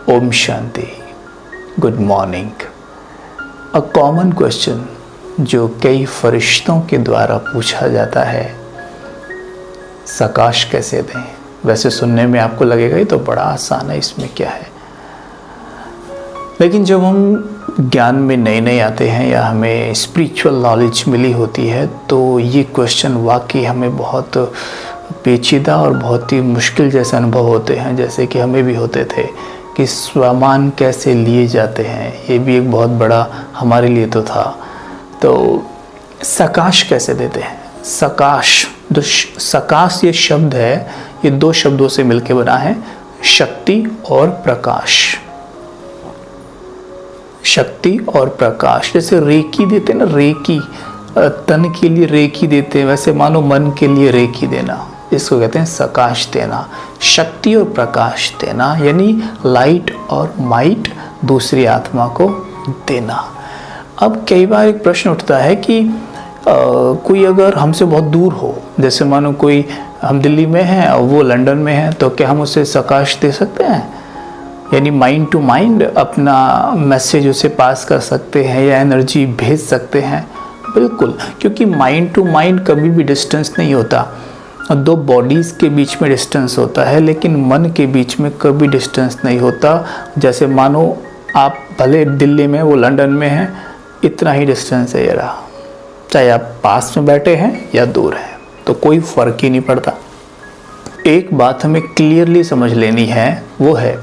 ओम शांति, good morning. A common question जो कई फरिश्तों के द्वारा पूछा जाता है, सकाश कैसे दें। वैसे सुनने में आपको लगेगा ये तो बड़ा आसान है, इसमें क्या है। लेकिन जब हम ज्ञान में नए नए आते हैं या हमें स्पिरिचुअल नॉलेज मिली होती है तो ये क्वेश्चन वाकई हमें बहुत पेचीदा और बहुत ही मुश्किल जैसे अनुभव होते हैं, जैसे कि हमें भी होते थे कि सामान कैसे लिए जाते हैं। ये भी एक बहुत बड़ा हमारे लिए तो था। तो सकाश कैसे देते हैं। सकाश, जो सकाश ये शब्द है, ये दो शब्दों से मिलकर बना है, शक्ति और प्रकाश। शक्ति और प्रकाश, जैसे रेकी देते हैं ना, रेकी तन के लिए रेकी देते हैं, वैसे मानो मन के लिए रेकी देना, इसको कहते हैं सकाश देना। शक्ति और प्रकाश देना यानी लाइट और माइट दूसरी आत्मा को देना। अब कई बार एक प्रश्न उठता है कि कोई अगर हमसे बहुत दूर हो, जैसे मानो कोई हम दिल्ली में हैं और वो लंदन में है, तो क्या हम उसे सकाश दे सकते हैं, यानी माइंड टू माइंड अपना मैसेज उसे पास कर सकते हैं या एनर्जी भेज सकते हैं। बिल्कुल, क्योंकि माइंड टू माइंड कभी भी डिस्टेंस नहीं होता। दो बॉडीज़ के बीच में डिस्टेंस होता है, लेकिन मन के बीच में कभी डिस्टेंस नहीं होता। जैसे मानो आप भले दिल्ली में, वो लंदन में है, इतना ही डिस्टेंस है ये रहा, चाहे आप पास में बैठे हैं या दूर हैं, तो कोई फ़र्क ही नहीं पड़ता। एक बात हमें क्लियरली समझ लेनी है, वो है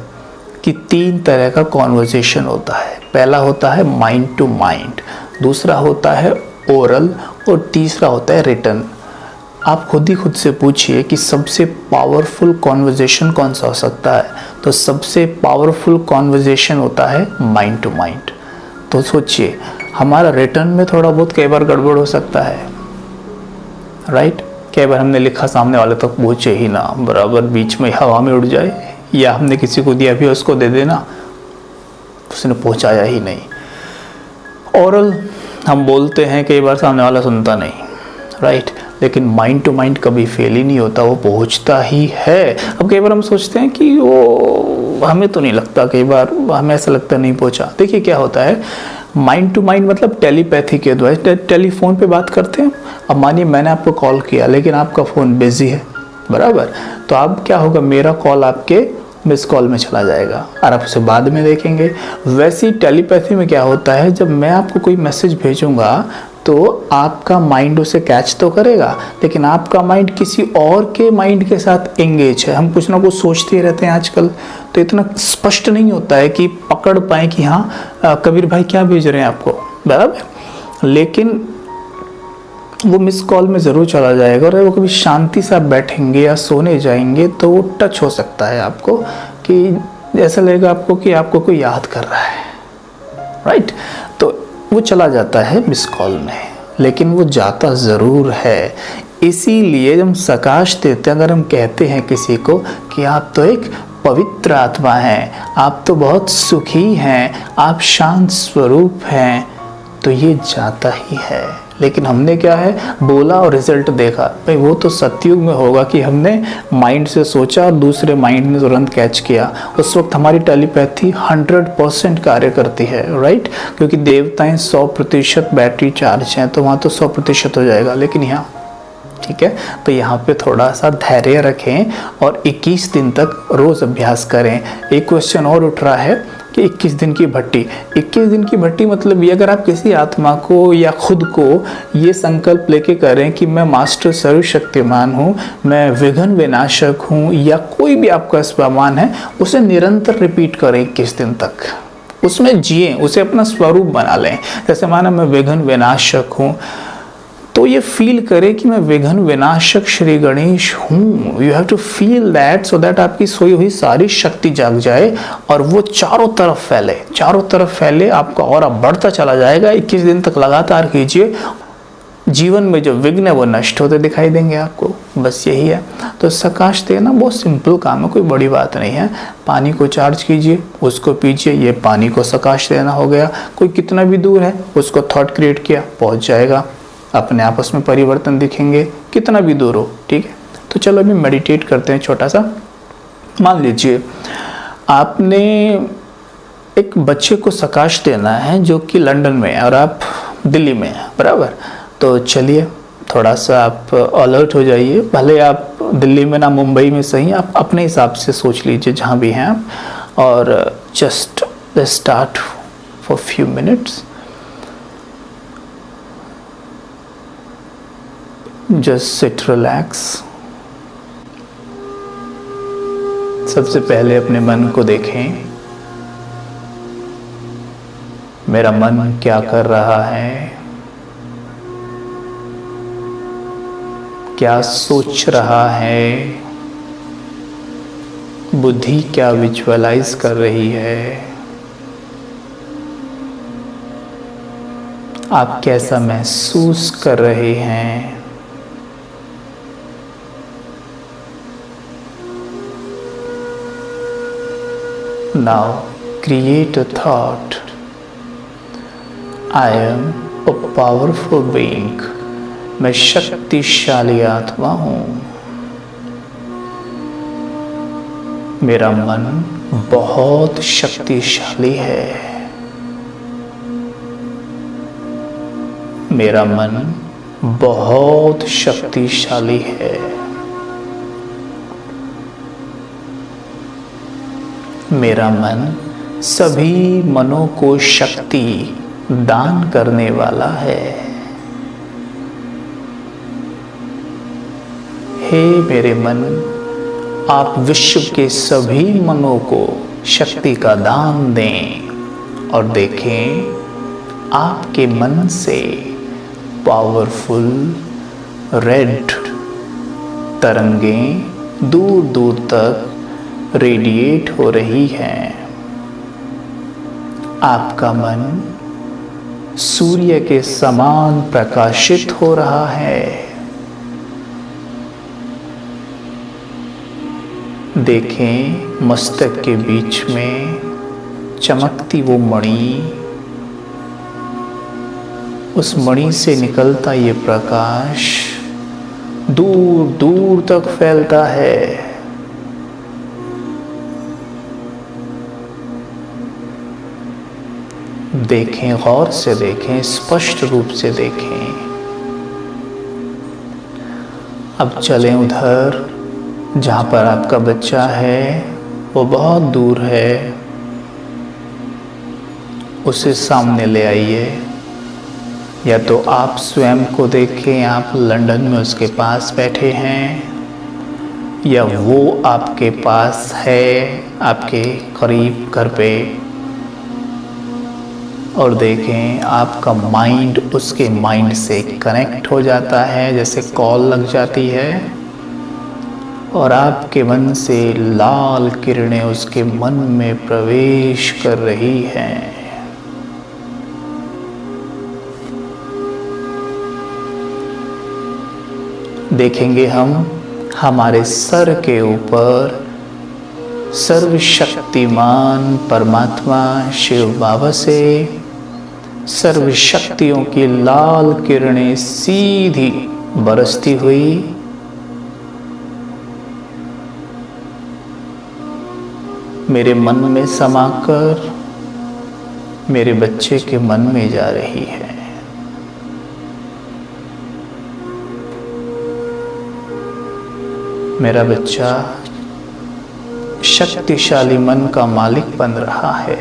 कि तीन तरह का कॉन्वर्सेशन होता है। पहला होता है माइंड टू माइंड, दूसरा होता है ओरल और तीसरा होता है रिटन। आप खुद ही खुद से पूछिए कि सबसे पावरफुल कॉन्वर्सेशन कौन सा हो सकता है, तो सबसे पावरफुल कॉन्वर्सेशन होता है माइंड टू माइंड। तो सोचिए, हमारा रिटर्न में थोड़ा बहुत कई बार गड़बड़ हो सकता है, राइट। कई बार हमने लिखा, सामने वाले तक पहुँचे ही ना, बराबर बीच में हवा में उड़ जाए, या हमने किसी को दिया भी उसको दे देना, उसने पहुँचाया ही नहीं। ओरल हम बोलते हैं, कई बार सामने वाला सुनता नहीं, राइट। लेकिन माइंड टू माइंड कभी फेल ही नहीं होता, वो पहुंचता ही है। अब कई बार हम सोचते हैं कि वो हमें तो नहीं लगता, कई बार हमें ऐसा लगता नहीं पहुंचा। देखिए क्या होता है, माइंड टू माइंड मतलब टेलीपैथी के द्वारा। टेलीफोन पे बात करते हैं, अब मानिए मैंने आपको कॉल किया लेकिन आपका फ़ोन बिजी है, बराबर, तो अब क्या होगा, मेरा कॉल आपके मिस कॉल में चला जाएगा और आप उसे बाद में देखेंगे। वैसे ही टेलीपैथी में क्या होता है, जब मैं आपको कोई मैसेज भेजूंगा तो आपका माइंड उसे कैच तो करेगा, लेकिन आपका माइंड किसी और के माइंड के साथ एंगेज है। हम कुछ ना कुछ सोचते रहते हैं आजकल, तो इतना स्पष्ट नहीं होता है कि पकड़ पाए कि हाँ कबीर भाई क्या भेज रहे हैं आपको, बराबर। लेकिन वो मिस कॉल में ज़रूर चला जाएगा, और वो कभी शांति से आप बैठेंगे या सोने जाएंगे तो वो टच हो सकता है आपको, कि ऐसा लगेगा आपको कि आपको कोई याद कर रहा है, राइट। तो वो चला जाता है मिस कॉल में, लेकिन वो जाता ज़रूर है। इसीलिए जब हम सकाश देते हैं, अगर हम कहते हैं किसी को कि आप तो एक पवित्र आत्मा हैं, आप तो बहुत सुखी हैं, आप शांत स्वरूप हैं, तो ये जाता ही है। लेकिन हमने क्या है बोला और रिजल्ट देखा, भाई वो तो सतयुग में होगा कि हमने माइंड से सोचा और दूसरे माइंड ने तुरंत कैच किया। उस वक्त हमारी टेलीपैथी 100% कार्य करती है, राइट, क्योंकि देवताएं 100% बैटरी चार्ज हैं, तो वहाँ तो 100% हो जाएगा। लेकिन यहाँ ठीक है, तो यहाँ पे थोड़ा सा धैर्य रखें और 21 दिन तक रोज़ अभ्यास करें। एक क्वेश्चन और उठ रहा है कि 21 दिन की भट्टी। 21 दिन की भट्टी मतलब ये, अगर आप किसी आत्मा को या खुद को ये संकल्प लेके करें कि मैं मास्टर सर्वशक्तिमान हूँ, मैं विघ्न विनाशक हूँ, या कोई भी आपका स्वमान है, उसे निरंतर रिपीट करें 21 दिन तक, उसमें जिए, उसे अपना स्वरूप बना लें। जैसे माना मैं विघ्न विनाशक हूँ, तो ये फील करें कि मैं विघ्न विनाशक श्री गणेश हूँ। You have to feel that, so that आपकी सोई हुई सारी शक्ति जाग जाए और वो चारों तरफ फैले, चारों तरफ फैले, आपका ऑरा बढ़ता चला जाएगा। 21 दिन तक लगातार कीजिए, जीवन में जो विघ्न है वो नष्ट होते दिखाई देंगे आपको। बस यही है। तो सकाश देना बहुत सिंपल काम है, कोई बड़ी बात नहीं है। पानी को चार्ज कीजिए, उसको पीजिए, ये पानी को सकाश देना हो गया। कोई कितना भी दूर है उसको थॉट क्रिएट किया, पहुंच जाएगा, अपने आपस में परिवर्तन दिखेंगे, कितना भी दूर हो, ठीक है। तो चलो अभी मेडिटेट करते हैं छोटा सा। मान लीजिए आपने एक बच्चे को प्रकाश देना है जो कि लंदन में है और आप दिल्ली में हैं, बराबर। तो चलिए थोड़ा सा आप अलर्ट हो जाइए, भले आप दिल्ली में ना मुंबई में सही, आप अपने हिसाब से सोच लीजिए जहाँ भी हैं आप, और just start for few minutes. Just sit relax. सबसे पहले अपने मन को देखें, मेरा मन क्या कर रहा है, क्या सोच रहा है, बुद्धि क्या विजुअलाइज कर रही है, आप कैसा महसूस कर रहे हैं। Now create a thought. I am a powerful being. मैं शक्तिशाली आत्मा हूँ। मेरा मन बहुत शक्तिशाली है। मेरा मन बहुत शक्तिशाली है। मेरा मन सभी मनों को शक्ति दान करने वाला है। हे मेरे मन, आप विश्व के सभी मनों को शक्ति का दान दें और देखें आपके मन से पावरफुल रेड तरंगें दूर दूर तक रेडिएट हो रही हैं। आपका मन सूर्य के समान प्रकाशित हो रहा है। देखें मस्तक के बीच में चमकती वो मणि, उस मणि से निकलता ये प्रकाश दूर दूर तक फैलता है। देखें, गौर से देखें, स्पष्ट रूप से देखें। अब चलें उधर जहाँ पर आपका बच्चा है, वो बहुत दूर है, उसे सामने ले आइए। या तो आप स्वयं को देखें, आप लंदन में उसके पास बैठे हैं, या वो आपके पास है, आपके करीब घर पे, और देखें आपका माइंड उसके माइंड से कनेक्ट हो जाता है, जैसे कॉल लग जाती है, और आपके मन से लाल किरणें उसके मन में प्रवेश कर रही हैं। देखेंगे हम हमारे सर के ऊपर सर्वशक्तिमान परमात्मा शिव बाबा से सर्व शक्तियों की लाल किरणें सीधी बरसती हुई मेरे मन में समाकर मेरे बच्चे के मन में जा रही है। मेरा बच्चा शक्तिशाली मन का मालिक बन रहा है।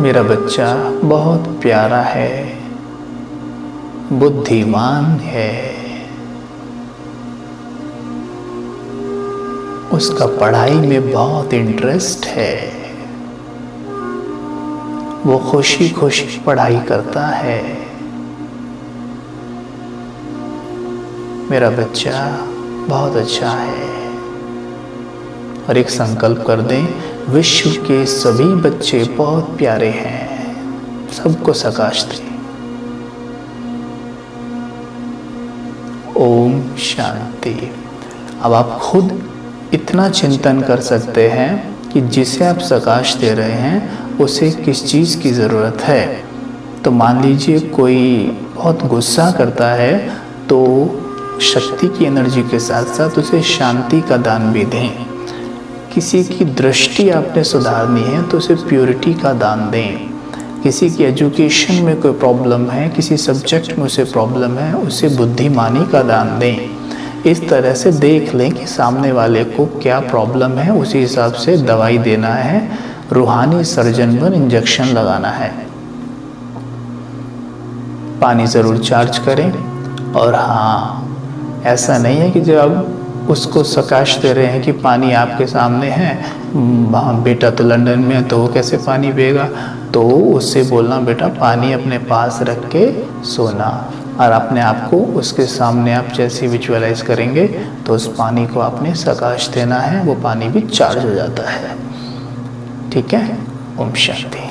मेरा बच्चा बहुत प्यारा है, बुद्धिमान है, उसका पढ़ाई में बहुत इंटरेस्ट है, वो खुशी खुशी पढ़ाई करता है। मेरा बच्चा बहुत अच्छा है। और एक संकल्प कर दें, विश्व के सभी बच्चे बहुत प्यारे हैं, सबको प्रकाश दें। ओम शांति। अब आप खुद इतना चिंतन कर सकते हैं कि जिसे आप प्रकाश दे रहे हैं उसे किस चीज़ की ज़रूरत है। तो मान लीजिए कोई बहुत गुस्सा करता है तो शक्ति की एनर्जी के साथ साथ उसे शांति का दान भी दें। किसी की दृष्टि आपने सुधारनी है तो उसे प्योरिटी का दान दें। किसी की एजुकेशन में कोई प्रॉब्लम है, किसी सब्जेक्ट में उसे प्रॉब्लम है, उसे बुद्धिमानी का दान दें। इस तरह से देख लें कि सामने वाले को क्या प्रॉब्लम है, उसी हिसाब से दवाई देना है, रूहानी सर्जन पर इंजेक्शन लगाना है। पानी ज़रूर चार्ज करें। और हाँ, ऐसा नहीं है कि जब आप उसको सकाश दे रहे हैं कि पानी आपके सामने है, बेटा तो लंदन में है तो वो कैसे पानी पिएगा, तो उससे बोलना बेटा पानी अपने पास रख के सोना। और अपने आप को उसके सामने आप जैसे विजुअलाइज करेंगे तो उस पानी को आपने सकाश देना है, वो पानी भी चार्ज हो जाता है। ठीक है। ओम शांति।